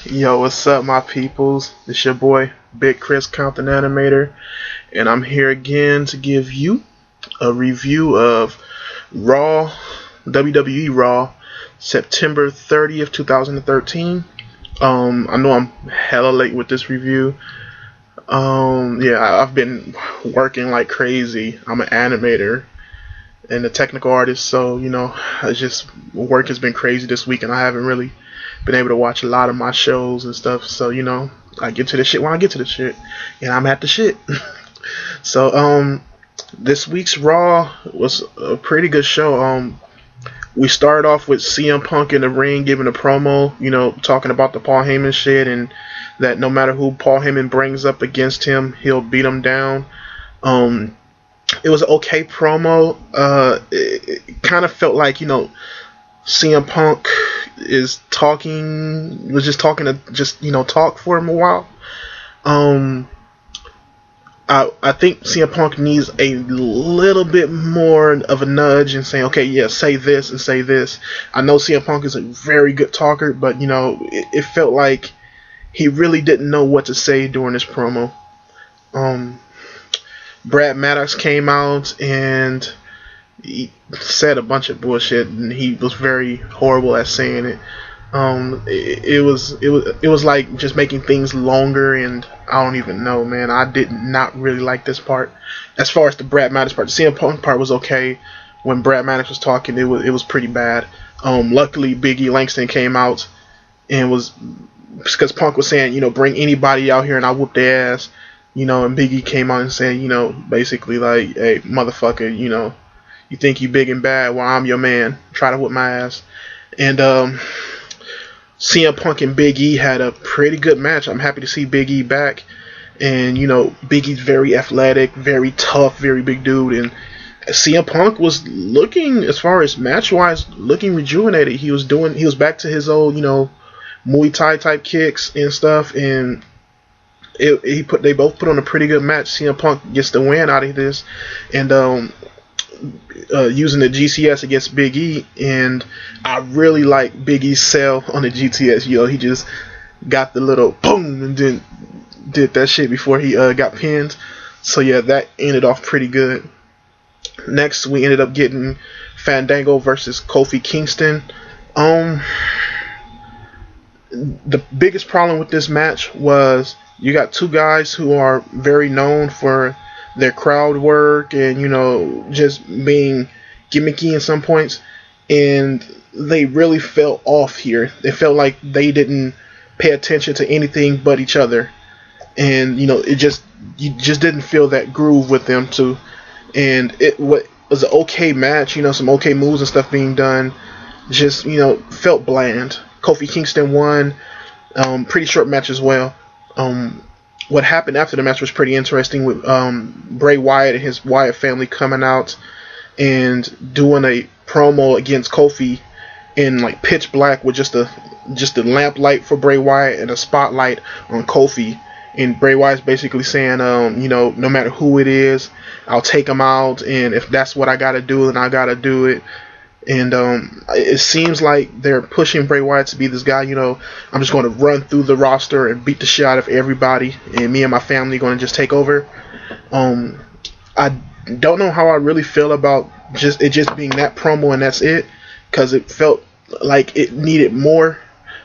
Yo, what's up, my peoples? It's your boy, Big Chris Compton Animator, and I'm here again to give you a review of Raw, WWE Raw, September 30th, 2013. I know I'm hella late with this review. Yeah, I've been working like crazy. I'm an animator and a technical artist, so it's just work has been crazy this week, and I haven't really been able to watch a lot of my shows and stuff. So I get to the shit when I get to the shit, and I'm at the shit. So this week's Raw was a pretty good show. We started off with CM Punk in the ring giving a promo, talking about the Paul Heyman shit, and that no matter who Paul Heyman brings up against him, he'll beat him down. It was an okay promo. It kind of felt like CM Punk was just talking to talk for him a while. I think CM Punk needs a little bit more of a nudge and saying, okay, yeah, say this and say this. I know CM Punk is a very good talker, but it felt like he really didn't know what to say during this promo. Brad Maddox came out and he said a bunch of bullshit, and he was very horrible at saying it. It was like just making things longer, and I don't even know, man. I did not really like this part. As far as the Brad Maddox part, the CM Punk part was okay. When Brad Maddox was talking, it was pretty bad. Luckily, Big E Langston came out and was, because Punk was saying, bring anybody out here and I'll whoop their ass. And Big E came out and said, basically like, hey, motherfucker, you think you big and bad? Well, I'm your man. Try to whip my ass. And CM Punk and Big E had a pretty good match. I'm happy to see Big E back. And, Big E's very athletic, very tough, very big dude. And CM Punk was looking, as far as match-wise, looking rejuvenated. He was back to his old, Muay Thai type kicks and stuff. And they both put on a pretty good match. CM Punk gets the win out of this. And, using the GCS against Big E, and I really like Big E's sell on the GTS. He just got the little boom and then did that shit before he got pinned. So yeah, that ended off pretty good. Next, we ended up getting Fandango versus Kofi Kingston. The biggest problem with this match was you got two guys who are very known for their crowd work and just being gimmicky in some points, and they really fell off here. It felt like they didn't pay attention to anything but each other, and you just didn't feel that groove with them too. And it was an okay match, some okay moves and stuff being done, just felt bland. Kofi Kingston won. Pretty short match as well. What happened after the match was pretty interesting, with Bray Wyatt and his Wyatt family coming out and doing a promo against Kofi in like pitch black with just a lamp light for Bray Wyatt and a spotlight on Kofi. And Bray Wyatt's basically saying, no matter who it is, I'll take him out, and if that's what I gotta do, then I gotta do it. And it seems like they're pushing Bray Wyatt to be this guy, I'm just going to run through the roster and beat the shit out of everybody, and me and my family going to just take over. I don't know how I really feel about just being that promo and that's it, because it felt like it needed more.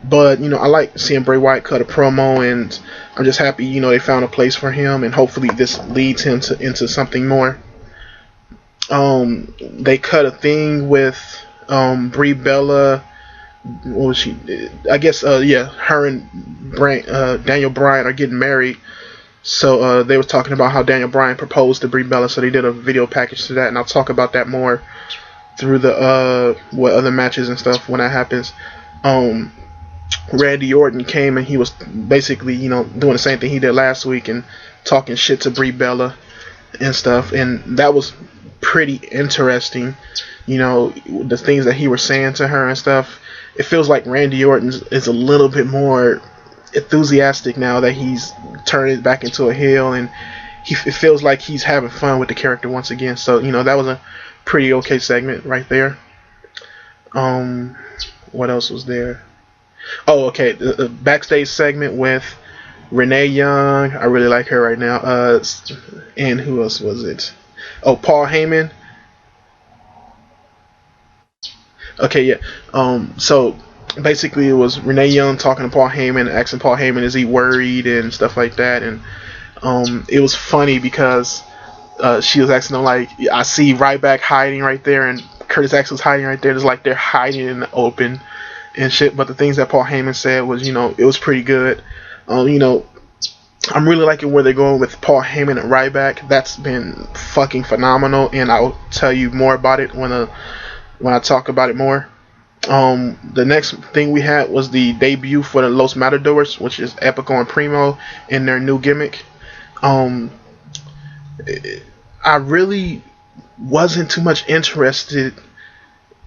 But, I like seeing Bray Wyatt cut a promo, and I'm just happy, they found a place for him, and hopefully this leads him into something more. They cut a thing with Brie Bella. What was she? I guess her and Daniel Bryan are getting married. So they was talking about how Daniel Bryan proposed to Brie Bella. So they did a video package to that, and I'll talk about that more through the what other matches and stuff when that happens. Randy Orton came and he was basically doing the same thing he did last week and talking shit to Brie Bella and stuff, and that was pretty interesting. The things that he was saying to her and stuff. It feels like Randy Orton is a little bit more enthusiastic now that he's turned it back into a heel, and it feels like he's having fun with the character once again. So that was a pretty okay segment right there. What else was there? Oh, okay. The backstage segment with Renee Young. I really like her right now. And who else was it? Oh, Paul Heyman. Okay, yeah. So basically, it was Renee Young talking to Paul Heyman, asking Paul Heyman, is he worried and stuff like that. And it was funny because she was asking him like, I see Ryback hiding right there, and Curtis Axel's hiding right there. It's like they're hiding in the open and shit. But the things that Paul Heyman said was, it was pretty good. I'm really liking where they're going with Paul Heyman and Ryback. That's been fucking phenomenal, and I'll tell you more about it when I talk about it more. The next thing we had was the debut for the Los Matadors, which is Epico and Primo in their new gimmick. I really wasn't too much interested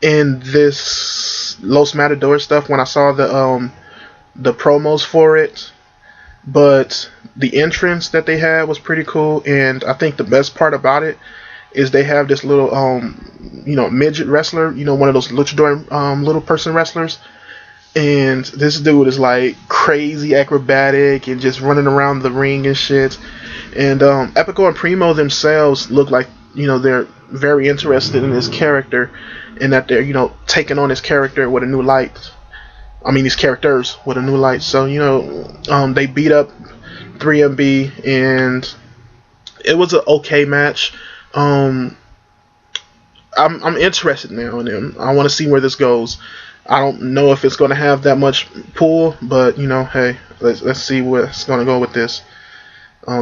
in this Los Matadors stuff when I saw the promos for it, but the entrance that they had was pretty cool, and I think the best part about it is they have this little midget wrestler, one of those luchador little person wrestlers, and this dude is like crazy acrobatic and just running around the ring and shit. And Epico and Primo themselves look like they're very interested in this character, and that they're taking on this character with a new light. I mean, these characters with a new light. So they beat up 3MB, and it was an okay match. I'm interested now in them. I want to see where this goes. I don't know if it's going to have that much pull, but hey, let's see where it's going to go with this.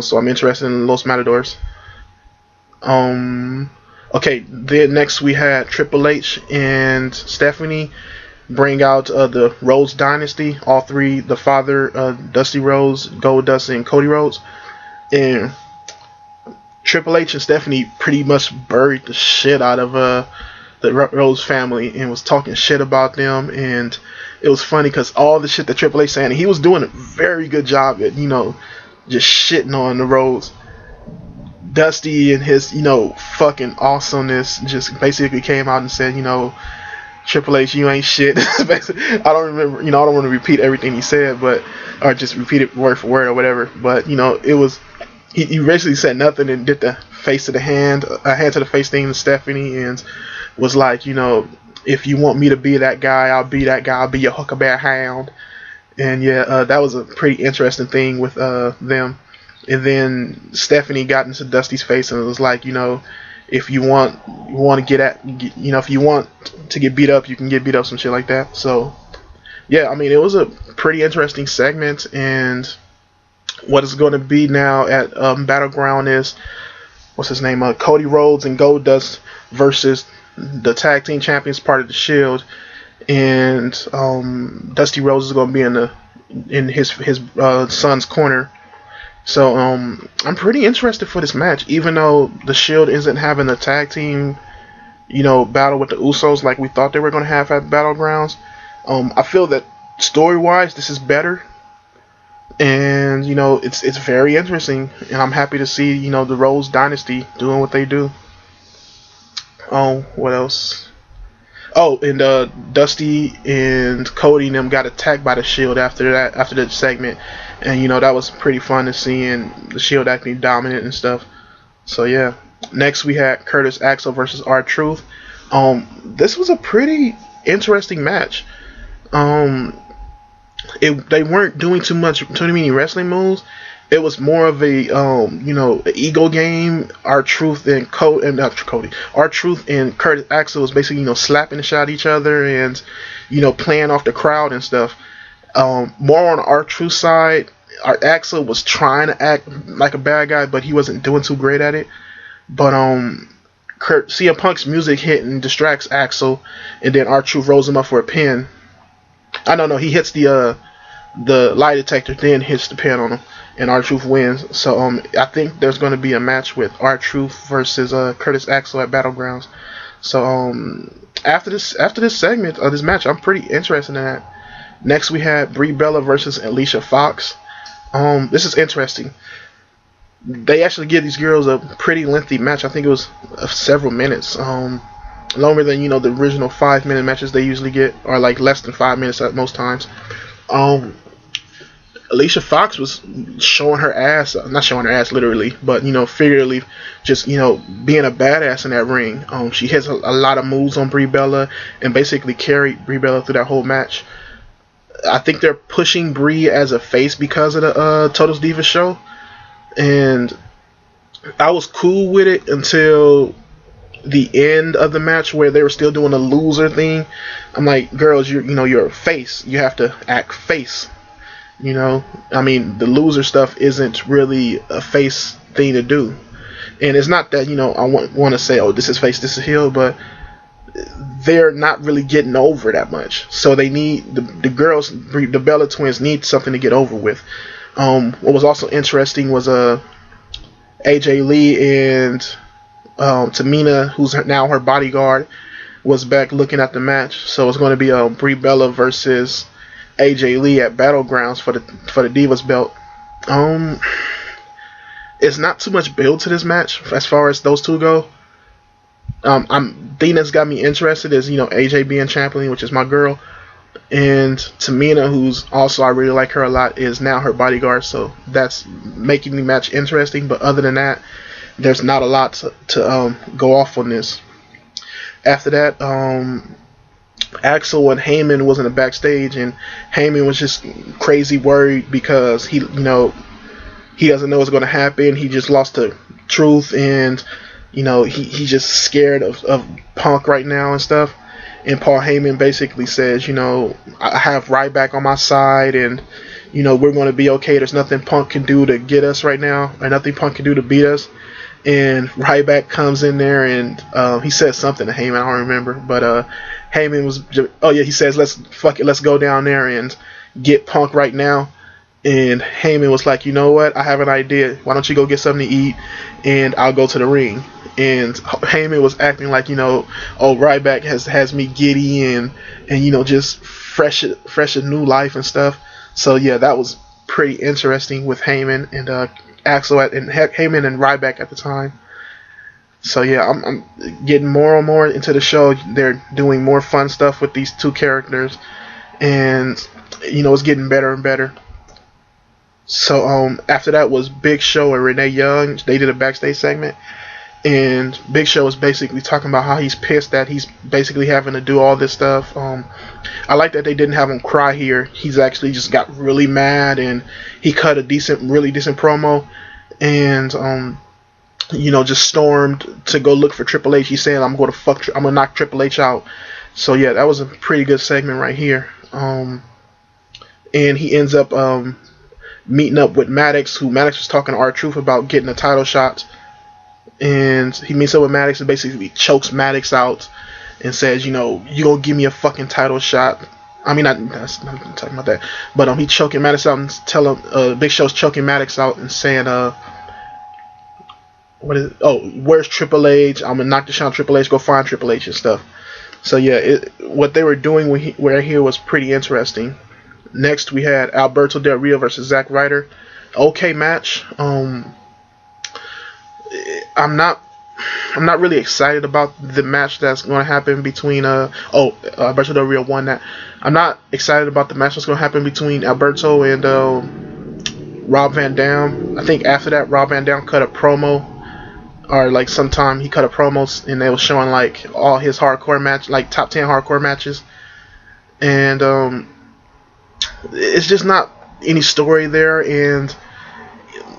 So I'm interested in Los Matadors. Okay, then next we had Triple H and Stephanie bring out the Rhodes Dynasty. All three, the father, Dusty Rhodes, Goldust, and Cody Rhodes. And Triple H and Stephanie pretty much buried the shit out of the Rhodes family and was talking shit about them. And it was funny because all the shit that Triple H saying, he was doing a very good job at, just shitting on the Rhodes. Dusty and his, fucking awesomeness just basically came out and said, Triple H, you ain't shit. I don't remember, I don't want to repeat everything he said, or just repeat it word for word or whatever. But, it was, he basically said nothing and did the face to the hand, a hand to the face thing to Stephanie, and was like, if you want me to be that guy, I'll be that guy. I'll be your Huckleberry Hound. And yeah, that was a pretty interesting thing with them. And then Stephanie got into Dusty's face and was like, if you want to if you want to get beat up, you can get beat up, some shit like that. So yeah, I mean, it was a pretty interesting segment. And what is going to be now at Battleground is, what's his name? Cody Rhodes and Goldust versus the tag team champions, part of the Shield. And Dusty Rhodes is going to be in his son's corner. So I'm pretty interested for this match, even though the Shield isn't having a tag team, battle with the Usos like we thought they were going to have at Battlegrounds. I feel that story-wise, this is better, and it's very interesting, and I'm happy to see the Rhodes Dynasty doing what they do. What else? Oh, and Dusty and Cody and them got attacked by the Shield after that segment, and that was pretty fun to see, and the Shield acting dominant and stuff. So yeah. Next we had Curtis Axel versus R-Truth. This was a pretty interesting match. They weren't doing too many wrestling moves. It was more of a an ego game. R-Truth and R-Truth and Curtis Axel was basically slapping the shit at each other and playing off the crowd and stuff. More on R-Truth side, Axel was trying to act like a bad guy, but he wasn't doing too great at it. But CM Punk's music hit and distracts Axel, and then R-Truth rolls him up for a pin. I don't know. He hits the lie detector, then hits the pin on him, and R-Truth wins. So I think there's going to be a match with R-Truth versus Curtis Axel at Battlegrounds. So after this segment of this match, I'm pretty interested in that. Next we had Brie Bella versus Alicia Fox. This is interesting. They actually give these girls a pretty lengthy match. I think it was several minutes. Longer than the original 5-minute matches they usually get, or like less than 5 minutes at most times. Um, Alicia Fox was showing her ass, not showing her ass literally, but figuratively, just being a badass in that ring. She has a lot of moves on Brie Bella and basically carried Brie Bella through that whole match. I think they're pushing Brie as a face because of the Total Divas show, and I was cool with it until the end of the match where they were still doing the loser thing. I'm like, girls, you're a face. You have to act face. I mean, the loser stuff isn't really a face thing to do. And it's not that, I want to say, oh, this is face, this is heel, but they're not really getting over that much. So they need, the girls, the Bella twins need something to get over with. What was also interesting was AJ Lee and Tamina, who's now her bodyguard, was back looking at the match. So it's going to be Brie Bella versus AJ Lee at Battlegrounds for the Divas belt. It's not too much build to this match as far as those two go. Thing that's got me interested is AJ being champion, which is my girl, and Tamina, who's also, I really like her a lot, is now her bodyguard. So that's making the match interesting. But other than that, there's not a lot to go off on this. After that, Axel and Heyman was in the backstage, and Heyman was just crazy worried because he doesn't know what's going to happen. He just lost to Truth, and he's just scared of Punk right now and stuff. And Paul Heyman basically says, I have Ryback on my side, and we're going to be okay. There's nothing Punk can do to get us right now, or nothing Punk can do to beat us. And Ryback comes in there, and he says something to Heyman. I don't remember, but Heyman was, he says, let's go down there and get Punk right now. And Heyman was like, you know what, I have an idea. Why don't you go get something to eat, and I'll go to the ring. And Heyman was acting like, Ryback has me giddy and just fresh a new life and stuff. So yeah, that was pretty interesting with Heyman and Axel and Heyman and Ryback at the time. So yeah, I'm getting more and more into the show. They're doing more fun stuff with these two characters, and it's getting better and better. So after that was Big Show and Renee Young. They did a backstage segment, and Big Show was basically talking about how he's pissed that he's basically having to do all this stuff. I like that they didn't have him cry here. He's actually just got really mad, and he cut a really decent promo, and just stormed to go look for Triple H. He said, I'm gonna knock Triple H out. So yeah, that was a pretty good segment right here. And he ends up meeting up with Maddox was talking to R-Truth about getting a title shot. And he meets up with Maddox and basically chokes Maddox out and says, you gonna give me a fucking title shot. I mean, I'm not talking about that. But he's choking Maddox out and Big Show's choking Maddox out and saying, where's Triple H? I'm gonna knock the shot on Triple H, go find Triple H and stuff. So yeah, what they were doing where here was pretty interesting. Next we had Alberto Del Rio versus Zack Ryder. Okay match. I'm not really excited about the match that's going to happen between Alberto Del Rio won that. I'm not excited about the match that's going to happen between Alberto and Rob Van Dam. I think after that Rob Van Dam cut a promo, or like sometime he cut a promo, and they were showing like all his hardcore match, like top 10 hardcore matches, and it's just not any story there, and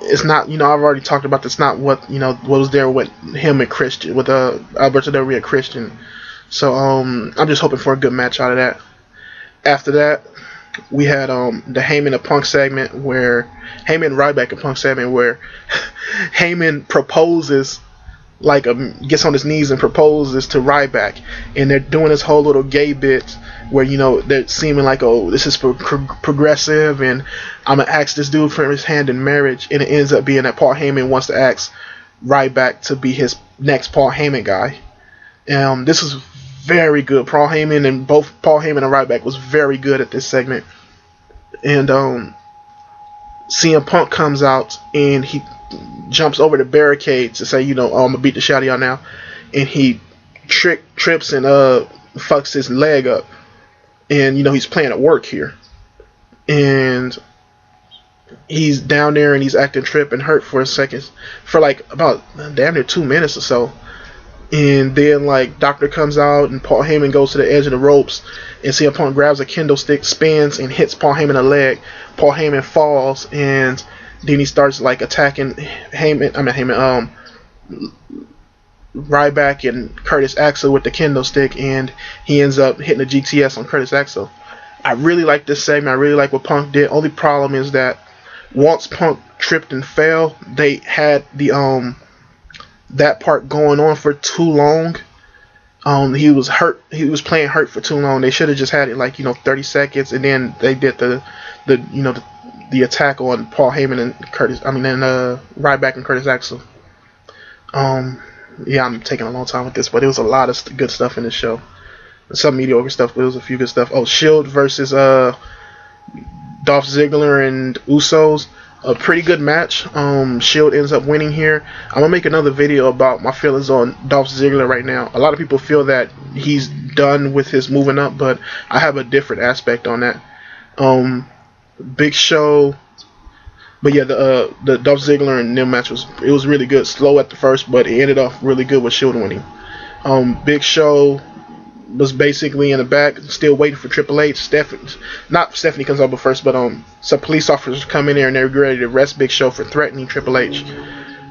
it's not, I've already talked about this, not what, what was there with him and Christian, with Alberto Del Rio and Christian. So I'm just hoping for a good match out of that. After that, we had the Heyman and Punk segment where Heyman and Ryback and Punk segment where Heyman proposes, gets on his knees and proposes to Ryback, and they're doing this whole little gay bit where they're seeming like, oh, this is progressive, and I'm gonna ask this dude for his hand in marriage, and it ends up being that Paul Heyman wants to ask Ryback to be his next Paul Heyman guy. This was very good. Paul Heyman and Ryback was very good at this segment, and CM Punk comes out and he jumps over the barricades to say, I'm gonna beat the shit out of y'all now, and he trips and fucks his leg up. And he's playing at work here, and he's down there and he's acting tripping, hurt for a second, for like about damn near 2 minutes or so. And then like Doctor comes out and Paul Heyman goes to the edge of the ropes, and CM Punk grabs a kendo stick, spins and hits Paul Heyman in the leg. Paul Heyman falls, and then he starts like attacking Ryback and Curtis Axel with the kendo stick, and he ends up hitting a GTS on Curtis Axel. I really like this segment. I really like what Punk did. Only problem is that once Punk tripped and fell, they had the that part going on for too long. He was hurt. He was playing hurt for too long. They should have just had it like 30 seconds, and then they did the attack on Paul Heyman and Ryback and Curtis Axel. Yeah, I'm taking a long time with this, but it was a lot of good stuff in this show. Some mediocre stuff, but it was a few good stuff. Oh, Shield versus Dolph Ziggler and Usos. A pretty good match. Shield ends up winning here. I'm gonna make another video about my feelings on Dolph Ziggler right now. A lot of people feel that he's done with his moving up, but I have a different aspect on that. Big Show. But yeah, the Dolph Ziggler and them match was really good. Slow at the first, but it ended off really good with Shield winning. Big Show was basically in the back, still waiting for Triple H. Stephanie comes up first, but some police officers come in there and they're ready to arrest Big Show for threatening Triple H.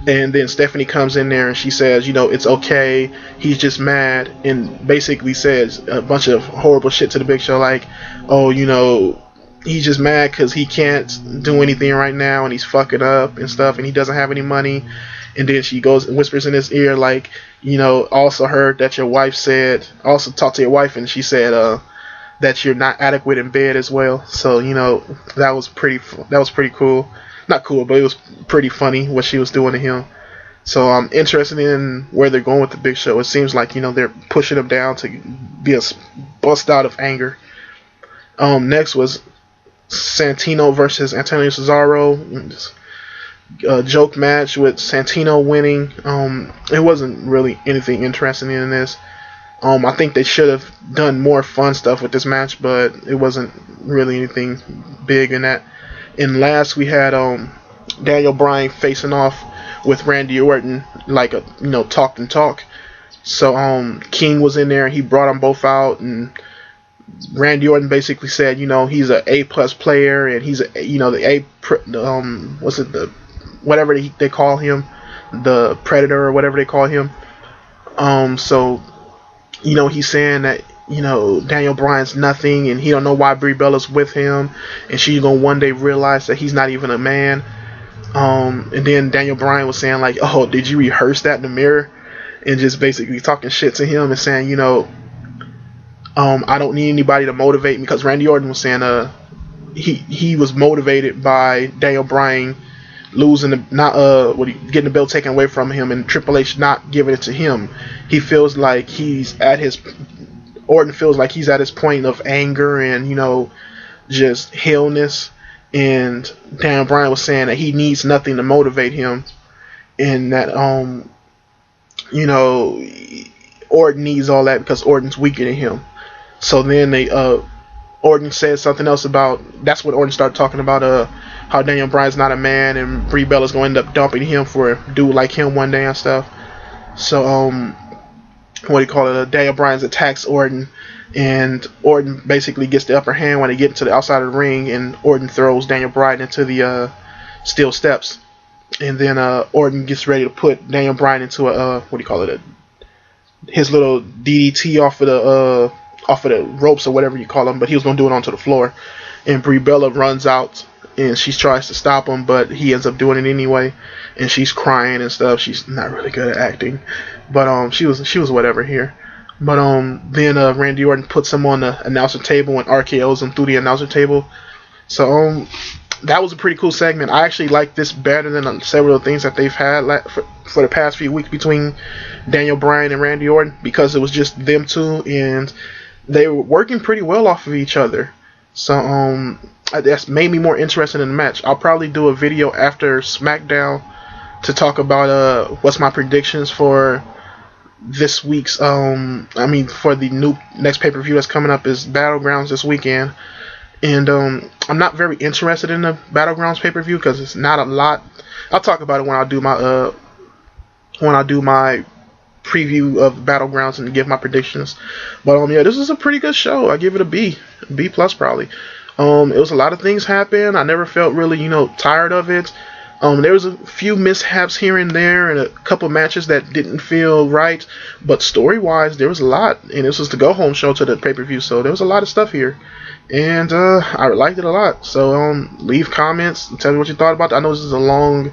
And then Stephanie comes in there and she says, it's okay, he's just mad, and basically says a bunch of horrible shit to the Big Show, like, oh, he's just mad because he can't do anything right now and he's fucking up and stuff and he doesn't have any money. And then she goes and whispers in his ear, like, also heard that your wife said, also talked to your wife, and she said that you're not adequate in bed as well. So that was pretty cool. Not cool, but it was pretty funny what she was doing to him. So I'm interested in where they're going with the Big Show. It seems like they're pushing him down to be a bust out of anger. Next was Santino versus Antonio Cesaro. A joke match with Santino winning. It wasn't really anything interesting in this. I think they should have done more fun stuff with this match, but it wasn't really anything big in that. And last we had Daniel Bryan facing off with Randy Orton, like a talk and talk. So King was in there. He brought them both out, and Randy Orton basically said, he's an A+ player, and he's whatever they call him, the Predator or whatever they call him. So he's saying that Daniel Bryan's nothing, and he don't know why Brie Bella's with him, and she's gonna one day realize that he's not even a man. And then Daniel Bryan was saying like, oh, did you rehearse that in the mirror? And just basically talking shit to him and saying, I don't need anybody to motivate me, because Randy Orton was saying he was motivated by Daniel Bryan losing getting the belt taken away from him and Triple H not giving it to him. He feels like Orton feels like he's at his point of anger and just hellness, and Daniel Bryan was saying that he needs nothing to motivate him, and that Orton needs all that because Orton's weaker than him. So then Orton said something else about, that's when Orton started talking about how Daniel Bryan's not a man and Brie Bella's going to end up dumping him for a dude like him one day and stuff. So Daniel Bryan attacks Orton, and Orton basically gets the upper hand when they get to the outside of the ring, and Orton throws Daniel Bryan into the steel steps, and then Orton gets ready to put Daniel Bryan into his little DDT off of the ropes or whatever you call them, but he was going to do it onto the floor. And Brie Bella runs out and she tries to stop him, but he ends up doing it anyway, and she's crying and stuff. She's not really good at acting, but she was whatever here. But then Randy Orton puts him on the announcer table and RKO's him through the announcer table. So that was a pretty cool segment. I actually like this better than several things that they've had for the past few weeks between Daniel Bryan and Randy Orton, because it was just them two and they were working pretty well off of each other. So that's made me more interested in the match. I'll probably do a video after SmackDown to talk about what's my predictions for this week's for the new next pay-per-view that's coming up is Battlegrounds this weekend. And I'm not very interested in the Battlegrounds pay-per-view because it's not a lot. I'll talk about it when I do my preview of Battlegrounds and give my predictions. But yeah, this is a pretty good show. I give it a B plus probably. It was a lot of things happen. I never felt really, tired of it. There was a few mishaps here and there, and a couple matches that didn't feel right. But story-wise, there was a lot, and this was the go-home show to the pay-per-view, so there was a lot of stuff here, and I liked it a lot. So leave comments and tell me what you thought about it. I know this is a long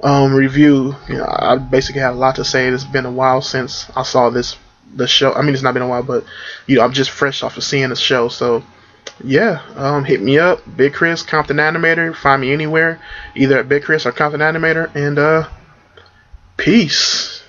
review. I basically had a lot to say. It's been a while since I saw the show. I mean, it's not been a while, but I'm just fresh off of seeing the show, so. Yeah, hit me up, Big Chris, Compton Animator. Find me anywhere, either at Big Chris or Compton Animator, and peace.